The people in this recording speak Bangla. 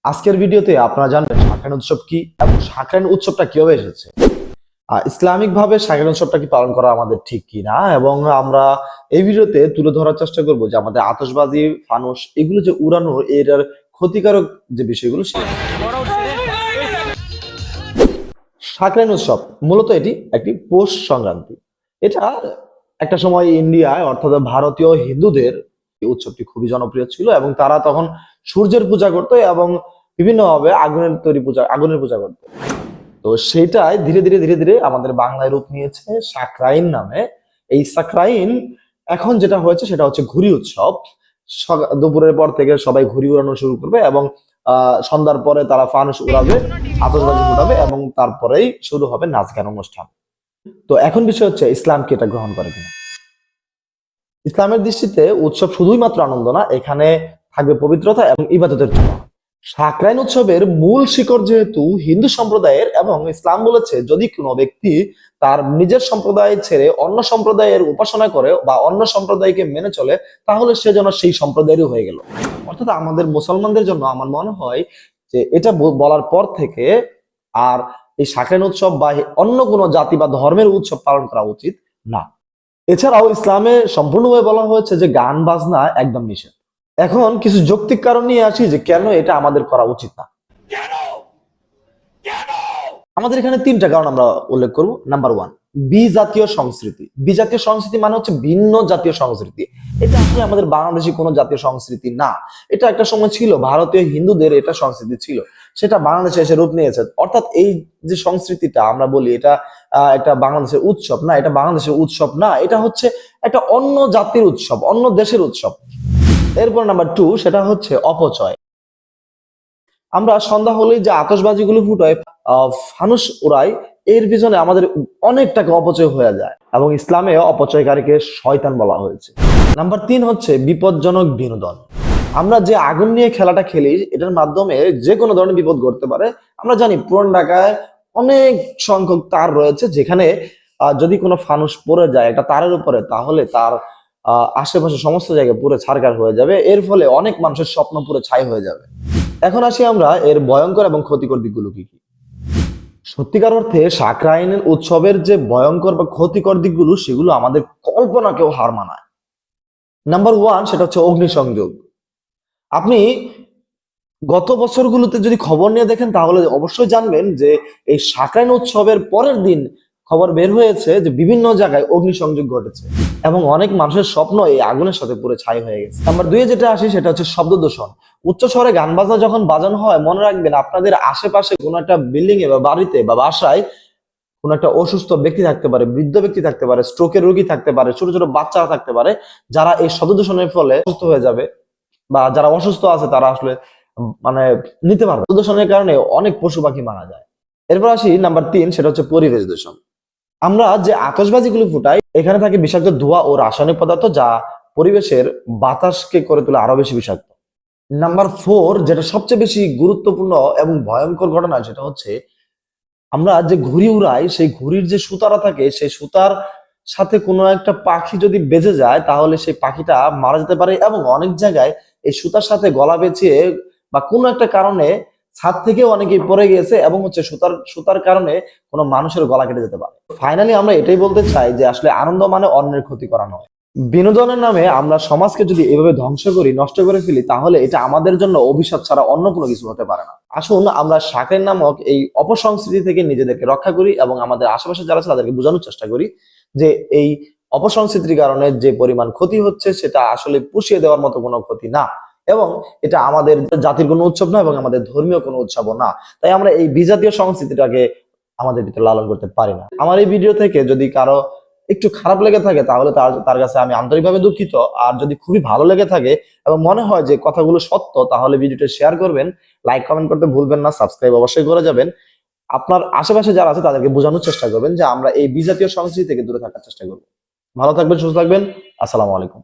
আজকের ভিডিওতে আপনারা জানবেন শাকরান উৎসব কি এবং শাকরান উৎসবটা কিভাবে এসেছে। ইসলামিক ভাবে শাকরান উৎসবটা কি পালন করা আমাদের ঠিক কি না, এবং আমরা এই ভিডিওতে তুলে ধরার চেষ্টা করব যে আমাদের আতশবাজি, ফানুস এগুলো যে উড়ানো এর ক্ষতিকারক যে বিষয়গুলো সেগুলো। শাকরান উৎসব মূলত এটি একটি পৌষ সংক্রান্তি। এটা একটা সময় ইন্ডিয়ায় অর্থাৎ ভারতীয় হিন্দুদের এই উৎসবটি খুবই জনপ্রিয় ছিল এবং তারা তখন সূর্যের পূজা করতো এবং বিভিন্নভাবে আগুনের পূজা করতো। তো সেটাই ধীরে ধীরে আমাদের বাংলায় রূপ নিয়েছে সাকরাইন নামে। এই সাকরাইন এখন যেটা হয়েছে সেটা হচ্ছে ঘুড়ি উৎসব। দুপুরের পর থেকে সবাই ঘুড়ি উড়ানো শুরু করবে এবং সন্ধ্যার পরে তারা ফানুস উড়াবে, আতশবাজি ফুটাবে এবং তারপরেই শুরু হবে নাচ গান অনুষ্ঠান। তো এখন বিষয় হচ্ছে ইসলাম কি এটা গ্রহণ করে কিনা। ইসলামের দৃষ্টিতে উৎসব শুধুই মাত্র আনন্দ না, এখানে থাকবে পবিত্রতা এবং ইবাদতের জন্য। সাকরাইন উৎসবের মূল শিকড় যেহেতু হিন্দু সম্প্রদায়ের, এবং ইসলাম বলেছে যদি কোনো ব্যক্তি তার নিজের সম্প্রদায় ছেড়ে অন্য সম্প্রদায়ের উপাসনা করে বা অন্য সম্প্রদায়কে মেনে চলে, তাহলে সে যেন সেই সম্প্রদায়েরই হয়ে গেল। অর্থাৎ আমাদের মুসলমানদের জন্য আমার মনে হয় যে এটা বলার পর থেকে আর এই সাকরাইন উৎসব বা অন্য কোনো জাতি বা ধর্মের উৎসব পালন করা উচিত না। এছাড়াও ইসলামে সম্পূর্ণভাবে বলা হয়েছে যে গান বাজনা একদম নিষেধ। এখন কিছু যৌক্তিক কারণ নিয়ে আসি যে কেন এটা আমাদের করা উচিত না। আমাদের এখানে তিনটা কারণ আমরা উল্লেখ করব। নাম্বার 1, বিজাতীয় সংস্কৃতি। বিজাতীয় সংস্কৃতি মানে হচ্ছে ভিন্ন জাতীয় সংস্কৃতি। এটা আসলে আমাদের বাংলাদেশি কোনো জাতীয় সংস্কৃতি না। এটা একটা সময় ছিল ভারতীয় হিন্দুদের এটা সংস্কৃতি ছিল, সেটা বাংলাদেশে এসে রূপ নিয়েছে। অর্থাৎ এই যে সংস্কৃতিটা আমরা বলি এটা একটা বাংলাদেশের উৎসব না, এটা বাংলাদেশের উৎসব না, এটা হচ্ছে একটা অন্য জাতির উৎসব, অন্য দেশের উৎসব। এরপর নাম্বার 2, সেটা হচ্ছে অপচয়। আমরা সন্ধ্যা হলেই যে আতশবাজি গুলো ফুটাই, ফানুস উড়াই, এর পিছনে আমাদের অনেক টাকা অপচয় হয়ে যায় এবং ইসলামে অপচয়কারীকে শয়তান বলা হয়েছে। নাম্বার 3 হচ্ছে বিপজ্জনক বিনোদন। আমরা যে আগুন নিয়ে খেলাটা খেলি, এটার মাধ্যমে যে কোনো ধরনের বিপদ ঘটতে পারে। আমরা জানি পুরান ঢাকায় অনেক সংখ্যক তার রয়েছে, যেখানে যদি কোনো ফানুস পড়ে যায় একটা তারের উপরে, তাহলে তার আশেপাশে সমস্ত জায়গায় পুরো ছারখার হয়ে যাবে। এর ফলে অনেক মানুষের স্বপ্ন পুরো ছাই হয়ে যাবে। এখন আসি আমরা এর ভয়ঙ্কর এবং ক্ষতিকর দিকগুলো কি কি। সত্যিকার অর্থে সাকরাইনের উৎসবের যে ভয়ঙ্কর বা ক্ষতিকর দিকগুলো, সেগুলো আমাদের কল্পনাকেও হার মানায়। নাম্বার 1, সেটা হচ্ছে অগ্নিসংযোগ। আপনি গত বছরগুলোতে যদি খবর নিয়ে দেখেন তাহলে অবশ্যই জানবেন যে এই সাকরাইন উৎসবের পরের দিন খবর বের হয়েছে যে বিভিন্ন জায়গায় অগ্নিসংযোগ ঘটেছে এবং অনেক মানুষের স্বপ্ন এই আগুনের সাথে পুরো ছাই হয়ে গেছে। নাম্বার 2 যেটা আসি সেটা হচ্ছে শব্দ দূষণ। উচ্চ স্বরে গান বাজনা যখন বাজানো হয়, মনে রাখবেন আপনাদের আশেপাশে কোনো একটা বিল্ডিং এ বা বাড়িতে বা বাসায় কোনো একটা অসুস্থ ব্যক্তি থাকতে পারে, বৃদ্ধ ব্যক্তি থাকতে পারে, স্ট্রোকের রোগী থাকতে পারে, ছোট ছোট বাচ্চারা থাকতে পারে, যারা এই শব্দ দূষণের ফলে অসুস্থ হয়ে যাবে বা যারা অসুস্থ আছে তারা আসলে মানে নিতে পারবে। দূষণের কারণে অনেক পশু পাখি মারা যায়। এরপর আসি নাম্বার 3, সেটা হচ্ছে পরিবেশ দূষণ। আমরা যে আতশবাজিগুলো ফুটাই, এখানে থাকে বিষাক্ত ধোঁয়া ও রাসায়নিক পদার্থ, যা পরিবেশের বাতাসকে করে তোলে আরো বেশি বিষাক্ত। নাম্বার 4, যেটা সবচেয়ে বেশি গুরুত্বপূর্ণ এবং ভয়ঙ্কর ঘটনা, সেটা হচ্ছে আমরা যে ঘুড়ি উড়াই, সেই ঘুড়ির যে সুতারা থাকে, সেই সুতার সাথে কোনো একটা পাখি যদি বেজে যায়, তাহলে সেই পাখিটা মারা যেতে পারে এবং অনেক জায়গায় এই সুতার সাথে গলা পেঁচিয়ে বা কোনো একটা কারণে ছাদ থেকেও অনেকেই পড়ে গিয়েছে এবং হচ্ছে সুতার কারণে কোনো মানুষের গলা কেটে যেতে পারে। ফাইনালি আমরা এটাই বলতে চাই যে আসলে আনন্দ মানে অন্যের ক্ষতি করা নয়। বিনোদনের নামে আমরা সমাজকে যদি এভাবে ধ্বংস করি, নষ্ট করে ফেলি, তাহলে এটা আমাদের জন্য অভিশাপ ছাড়া অন্য কোনো কিছু হতে পারে না। আসুন আমরা সাকরাইন নামক এই অপসংস্কৃতি থেকে নিজেদেরকে রক্ষা করি এবং আমাদের আশেপাশে যারা আছে তাদেরকে বোঝানোর চেষ্টা করি যে এই অপসংস্কৃতির কারণে যে পরিমাণ ক্ষতি হচ্ছে সেটা আসলে পুষিয়ে দেওয়ার মতো কোনো ক্ষতি না, এবং এটা আমাদের জাতির কোনো উৎসব না এবং আমাদের ধর্মীয় কোনো উৎসবও না। তাই আমরা এই বিজাতীয় সংস্কৃতিটাকে আমাদের ভিতরে লালন করতে পারি না। আমার এই ভিডিও থেকে যদি কারো একটু খারাপ লেগে থাকে তাহলে তার কাছে আমি আন্তরিকভাবে দুঃখিত। আর যদি খুবই ভালো লেগে থাকে এবং মনে হয় যে কথাগুলো সত্য, তাহলে ভিডিওটা শেয়ার করবেন, লাইক কমেন্ট করতে ভুলবেন না, সাবস্ক্রাইব অবশ্যই করে যাবেন। আপনার আশেপাশে যারা আছে তাদেরকে বোঝানোর চেষ্টা করবেন যে আমরা এই বিজাতীয় সংস্কৃতি থেকে দূরে থাকার চেষ্টা করব। ভালো থাকবেন, সুস্থ থাকবেন। আসসালামু আলাইকুম।